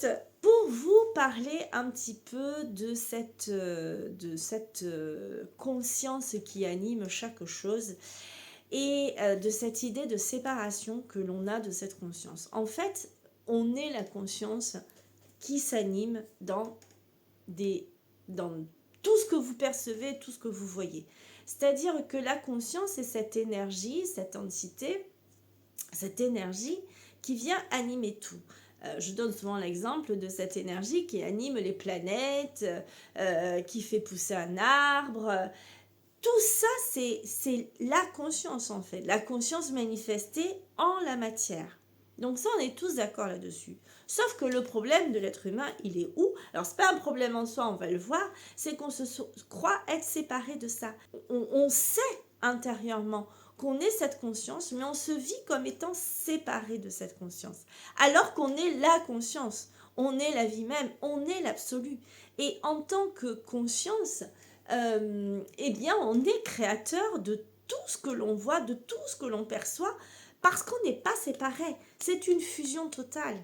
Ensuite, pour vous parler un petit peu de cette conscience qui anime chaque chose et de cette idée de séparation que l'on a de cette conscience. En fait, on est la conscience qui s'anime dans tout ce que vous percevez, tout ce que vous voyez. C'est-à-dire que la conscience est cette énergie, cette entité, cette énergie qui vient animer tout. Je donne souvent l'exemple de cette énergie qui anime les planètes, qui fait pousser un arbre. Tout ça, c'est la conscience en fait, la conscience manifestée en la matière. Donc ça, on est tous d'accord là-dessus. Sauf que le problème de l'être humain, il est où? Alors, c'est pas un problème en soi, on va le voir, c'est qu'on croit être séparé de ça. On sait intérieurement qu'on est cette conscience, mais on se vit comme étant séparé de cette conscience. Alors qu'on est la conscience, on est la vie même, on est l'absolu. Et en tant que conscience, eh bien, on est créateur de tout ce que l'on voit, de tout ce que l'on perçoit, parce qu'on n'est pas séparé. C'est une fusion totale.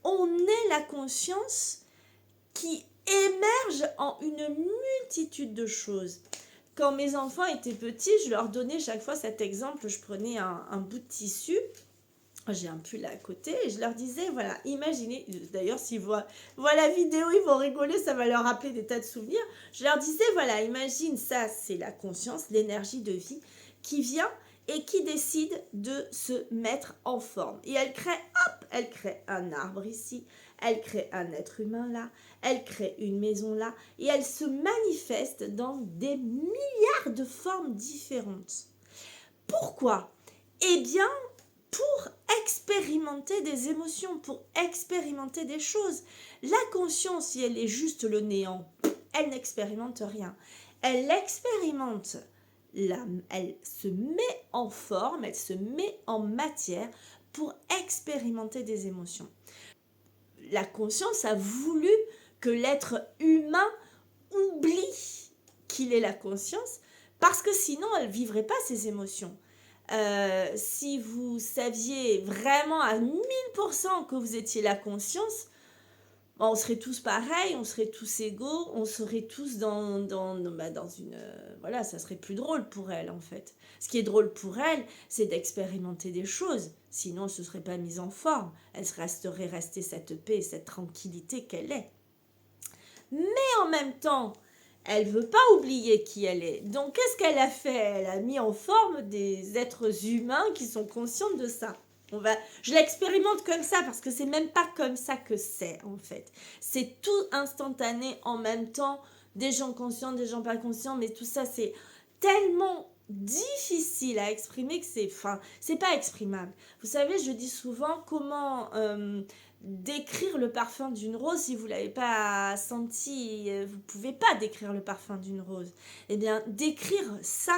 On est la conscience qui émerge en une multitude de choses. Quand mes enfants étaient petits, je leur donnais chaque fois cet exemple. Je prenais un bout de tissu, j'ai un pull à côté, et je leur disais, voilà, imaginez, d'ailleurs s'ils voient la vidéo, ils vont rigoler, ça va leur rappeler des tas de souvenirs. Je leur disais, voilà, imagine ça, c'est la conscience, l'énergie de vie qui vient et qui décide de se mettre en forme. Et elle crée, hop, elle crée un arbre ici, elle crée un être humain là, elle crée une maison là, et elle se manifeste dans des milliards de formes différentes. Pourquoi? Eh bien, pour expérimenter des émotions, pour expérimenter des choses. La conscience, si elle est juste le néant, elle n'expérimente rien. Elle expérimente, elle se met en forme, elle se met en matière pour expérimenter des émotions. La conscience a voulu que l'être humain oublie qu'il est la conscience, parce que sinon elle ne vivrait pas ses émotions. Si vous saviez vraiment à 1000% que vous étiez la conscience, on serait tous pareils, on serait tous égaux, on serait tous dans une... voilà, ça serait plus drôle pour elle en fait. Ce qui est drôle pour elle, c'est d'expérimenter des choses. Sinon, elle ne se serait pas mise en forme. Elle resterait restée cette paix, cette tranquillité qu'elle est. Mais en même temps, elle veut pas oublier qui elle est. Donc, qu'est-ce qu'elle a fait? Elle a mis en forme des êtres humains qui sont conscients de ça. Je l'expérimente comme ça parce que c'est même pas comme ça que c'est en fait. C'est tout instantané en même temps. Des gens conscients, des gens pas conscients, mais tout ça c'est tellement difficile à exprimer que c'est pas exprimable. Vous savez, je dis souvent comment décrire le parfum d'une rose si vous l'avez pas senti, vous pouvez pas décrire le parfum d'une rose. Eh bien, décrire ça,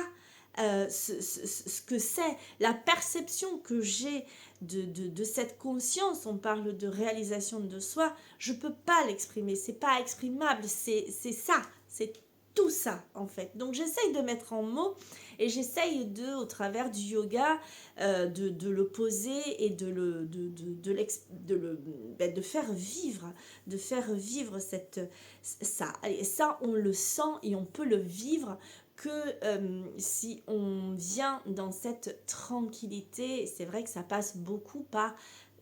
ce que c'est, la perception que j'ai de cette conscience, on parle de réalisation de soi, je peux pas l'exprimer, c'est pas exprimable, c'est ça, c'est tout ça en fait. Donc j'essaye de mettre en mots et j'essaye au travers du yoga, de le poser et de faire vivre ça. Et ça, on le sent et on peut le vivre que si on vient dans cette tranquillité. C'est vrai que ça passe beaucoup par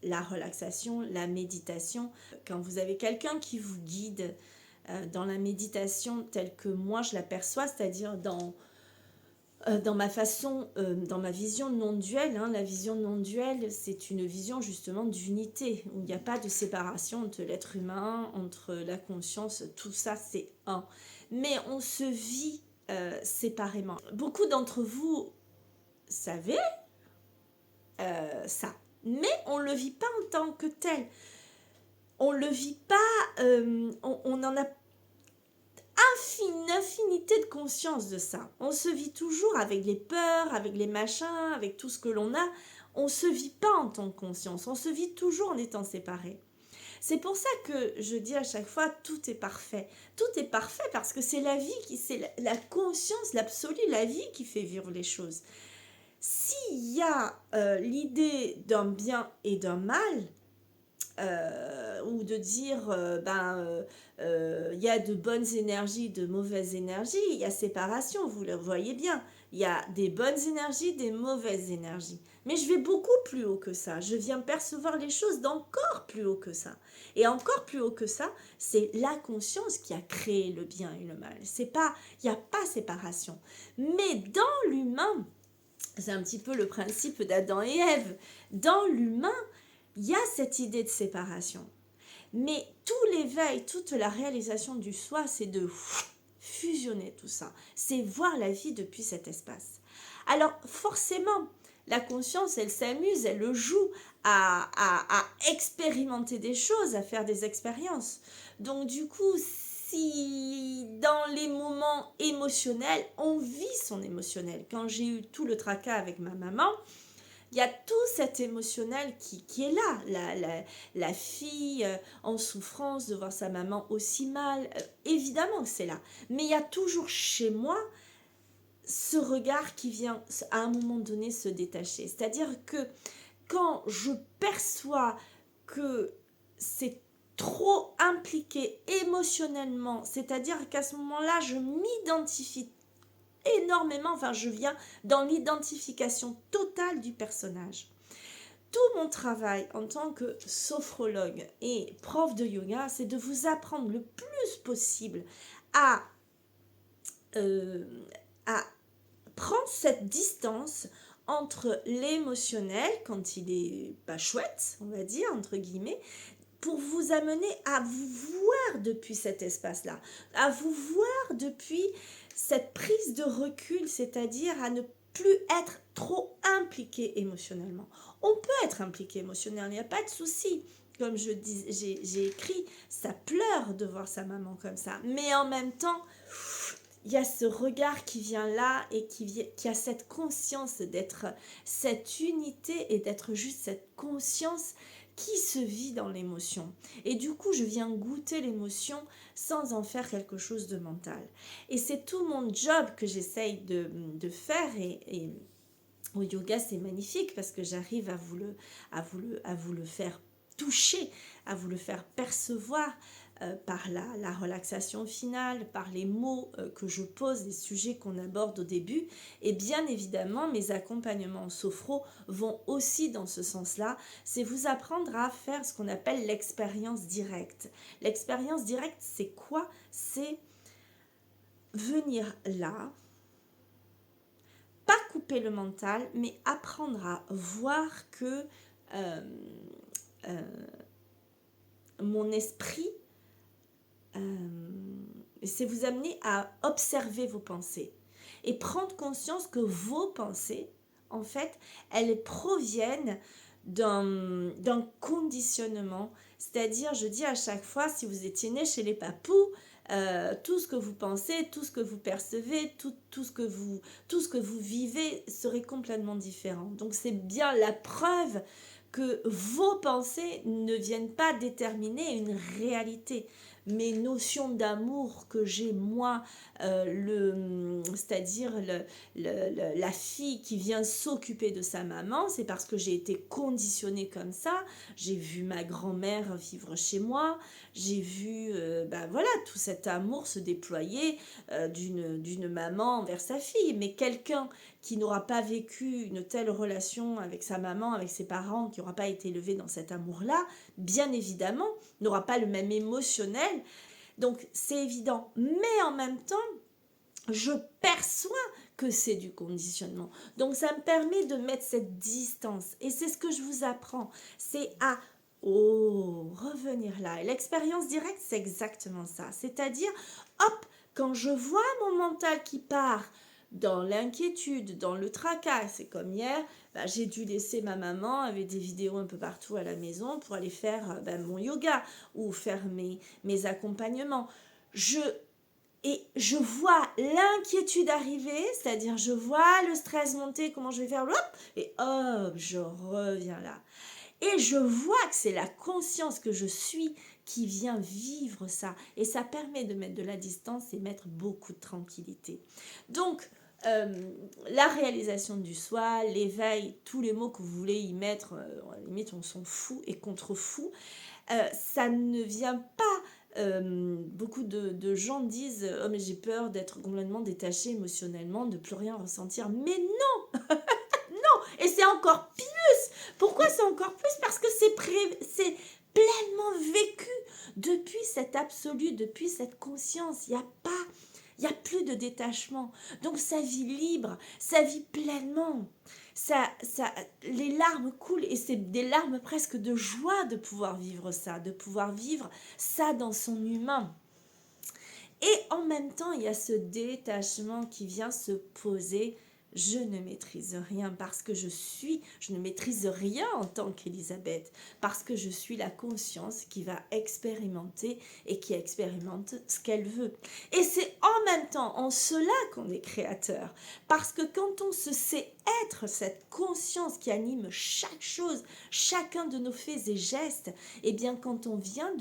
la relaxation, la méditation. Quand vous avez quelqu'un qui vous guide dans la méditation telle que moi je l'aperçois, c'est-à-dire dans ma façon, dans ma vision non duelle, la vision non duelle, c'est une vision justement d'unité, où il n'y a pas de séparation entre l'être humain, entre la conscience, tout ça c'est un. Mais on se vit séparément. Beaucoup d'entre vous savez ça, mais on ne le vit pas en tant que tel. On ne le vit pas, on en a infinité de conscience de ça. On se vit toujours avec les peurs, avec les machins, avec tout ce que l'on a. On ne se vit pas en tant que conscience, on se vit toujours en étant séparé. C'est pour ça que je dis à chaque fois, tout est parfait. Tout est parfait parce que c'est la vie, c'est la conscience, l'absolu, la vie qui fait vivre les choses. S'il y a l'idée d'un bien et d'un mal, ou de dire, il y a de bonnes énergies, de mauvaises énergies, il y a séparation, vous le voyez bien. Il y a des bonnes énergies, des mauvaises énergies. Mais je vais beaucoup plus haut que ça. Je viens percevoir les choses d'encore plus haut que ça. Et encore plus haut que ça, c'est la conscience qui a créé le bien et le mal. C'est pas, il n'y a pas séparation. Mais dans l'humain, c'est un petit peu le principe d'Adam et Ève. Dans l'humain, il y a cette idée de séparation. Mais tout l'éveil, toute la réalisation du soi, c'est de fusionner tout ça. C'est voir la vie depuis cet espace. Alors forcément, la conscience, elle s'amuse, elle le joue à expérimenter des choses, à faire des expériences. Donc du coup, si dans les moments émotionnels, on vit son émotionnel. Quand j'ai eu tout le tracas avec ma maman, il y a tout cet émotionnel qui est là. La fille en souffrance de voir sa maman aussi mal, évidemment que c'est là. Mais il y a toujours chez moi ce regard qui vient à un moment donné se détacher. C'est-à-dire que quand je perçois que c'est trop impliqué émotionnellement, c'est-à-dire qu'à ce moment-là, je m'identifie énormément, enfin je viens dans l'identification totale du personnage. Tout mon travail en tant que sophrologue et prof de yoga, c'est de vous apprendre le plus possible à, euh, à prendre cette distance entre l'émotionnel, quand il est pas chouette, on va dire, entre guillemets, pour vous amener à vous voir depuis cet espace-là, à vous voir depuis cette prise de recul, c'est-à-dire à ne plus être trop impliqué émotionnellement. On peut être impliqué émotionnellement, il n'y a pas de souci. Comme j'ai écrit, ça pleure de voir sa maman comme ça. Mais en même temps, il y a ce regard qui vient là et qui a cette conscience d'être cette unité et d'être juste cette conscience qui se vit dans l'émotion. Et du coup, je viens goûter l'émotion sans en faire quelque chose de mental. Et c'est tout mon job que j'essaye de faire. Et au yoga, c'est magnifique parce que j'arrive à vous le faire toucher, à vous le faire percevoir par la relaxation finale, par les mots que je pose, les sujets qu'on aborde au début. Et bien évidemment, mes accompagnements sophro vont aussi dans ce sens-là. C'est vous apprendre à faire ce qu'on appelle l'expérience directe. L'expérience directe, c'est quoi? C'est venir là, pas couper le mental, mais apprendre à voir que euh, euh, mon esprit, c'est vous amener à observer vos pensées et prendre conscience que vos pensées, en fait, elles proviennent d'un conditionnement. C'est-à-dire, je dis à chaque fois, si vous étiez né chez les papous, tout ce que vous pensez, tout ce que vous percevez, tout ce que vous vivez serait complètement différent. Donc c'est bien la preuve que vos pensées ne viennent pas déterminer une réalité. Mes notions d'amour que j'ai moi, c'est-à-dire la fille qui vient s'occuper de sa maman, c'est parce que j'ai été conditionnée comme ça. J'ai vu ma grand-mère vivre chez moi, j'ai vu voilà, tout cet amour se déployer d'une maman envers sa fille. Mais quelqu'un qui n'aura pas vécu une telle relation avec sa maman, avec ses parents, qui n'aura pas été élevé dans cet amour-là, bien évidemment, n'aura pas le même émotionnel. Donc c'est évident. Mais en même temps, je perçois que c'est du conditionnement. Donc ça me permet de mettre cette distance. Et c'est ce que je vous apprends. C'est à revenir là. Et l'expérience directe, c'est exactement ça. C'est-à-dire, hop, quand je vois mon mental qui part dans l'inquiétude, dans le tracas, c'est comme hier, j'ai dû laisser ma maman avec des vidéos un peu partout à la maison pour aller faire mon yoga ou faire mes accompagnements. Et je vois l'inquiétude arriver, c'est-à-dire je vois le stress monter, comment je vais faire, hop, et hop, je reviens là. Et je vois que c'est la conscience que je suis qui vient vivre ça. Et ça permet de mettre de la distance et mettre beaucoup de tranquillité. Donc, la réalisation du soi, l'éveil, tous les mots que vous voulez y mettre, à la limite on s'en fout et contre fou, ça ne vient pas. Beaucoup de gens disent oh mais j'ai peur d'être complètement détaché émotionnellement, de plus rien ressentir. Mais non, et c'est encore plus. Pourquoi c'est encore plus? Parce que c'est pleinement vécu depuis cet absolu, depuis cette conscience. Il y a plus de détachement. Donc ça vit libre, ça vit pleinement. Les larmes coulent et c'est des larmes presque de joie de pouvoir vivre ça, de pouvoir vivre ça dans son humain. Et en même temps, il y a ce détachement qui vient se poser. Je ne maîtrise rien parce que je ne maîtrise rien en tant qu'Elisabeth, parce que je suis la conscience qui va expérimenter et qui expérimente ce qu'elle veut. Et c'est en même temps en cela qu'on est créateur, parce que quand on se sait être cette conscience qui anime chaque chose, chacun de nos faits et gestes, et bien quand on vient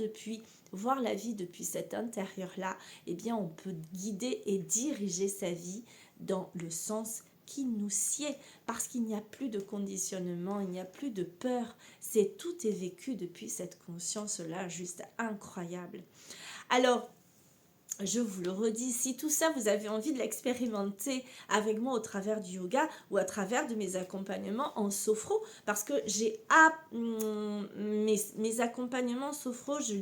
voir la vie depuis cet intérieur-là, eh bien on peut guider et diriger sa vie dans le sens qui nous sied, parce qu'il n'y a plus de conditionnement, il n'y a plus de peur, tout est vécu depuis cette conscience-là, juste incroyable. Alors, je vous le redis, si tout ça, vous avez envie de l'expérimenter avec moi au travers du yoga ou à travers de mes accompagnements en sophro, parce que mes accompagnements sophro, je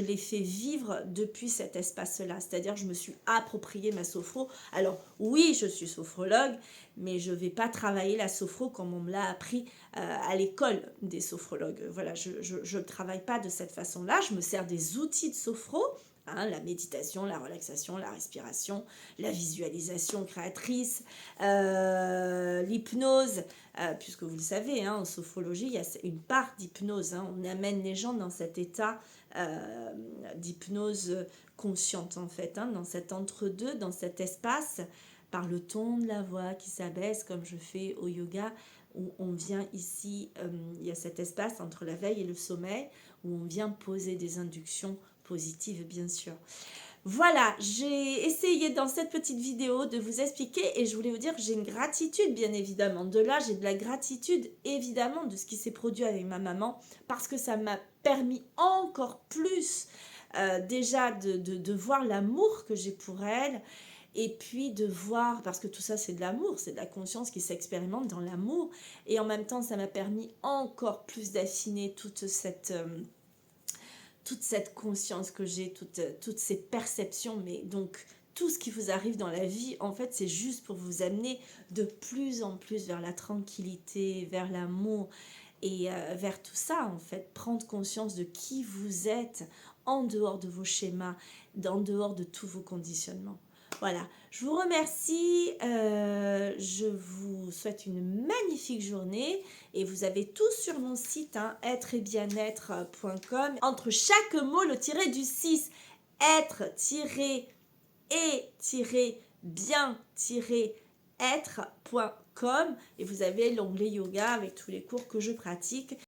les fais vivre depuis cet espace-là. C'est-à-dire, je me suis approprié ma sophro. Alors, oui, je suis sophrologue, mais je ne vais pas travailler la sophro comme on me l'a appris à l'école des sophrologues. Voilà, je ne travaille pas de cette façon-là. Je me sers des outils de sophro, la méditation, la relaxation, la respiration, la visualisation créatrice, l'hypnose, puisque vous le savez, en sophrologie, il y a une part d'hypnose. On amène les gens dans cet état d'hypnose consciente, en fait, dans cet entre-deux, dans cet espace, par le ton de la voix qui s'abaisse, comme je fais au yoga, où on vient ici, il y a cet espace entre la veille et le sommeil, où on vient poser des inductions positive bien sûr. Voilà, j'ai essayé dans cette petite vidéo de vous expliquer et je voulais vous dire que j'ai une gratitude bien évidemment. De là, j'ai de la gratitude évidemment de ce qui s'est produit avec ma maman parce que ça m'a permis encore plus déjà de voir l'amour que j'ai pour elle et puis de voir, parce que tout ça c'est de l'amour, c'est de la conscience qui s'expérimente dans l'amour et en même temps ça m'a permis encore plus d'affiner toute cette conscience que j'ai, toutes ces perceptions, mais donc tout ce qui vous arrive dans la vie, en fait, c'est juste pour vous amener de plus en plus vers la tranquillité, vers l'amour et vers tout ça, en fait. Prendre conscience de qui vous êtes en dehors de vos schémas, en dehors de tous vos conditionnements. Voilà, je vous remercie, je vous souhaite une magnifique journée et vous avez tout sur mon site être-et-bien-être.com. Entre chaque mot, le tiré du 6, être-et-bien-être.com et vous avez l'onglet yoga avec tous les cours que je pratique.